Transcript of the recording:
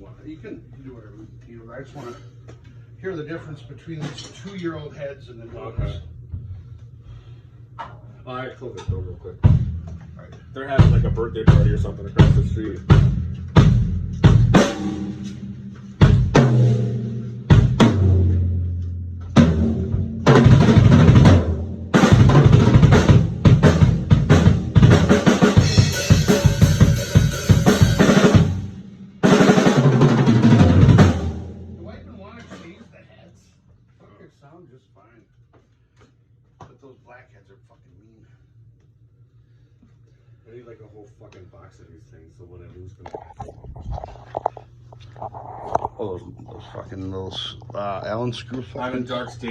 want. You can do whatever you know. I just want to hear the difference between these 2-year-old heads and the dogs. Okay. I close this door real quick. Right. They're having like a birthday party or something across the street. Sound just fine, but those blackheads are fucking mean. I need like a whole fucking box of these things, so when I lose them. Oh, those fucking little Allen screw fucking. I'm in dark state.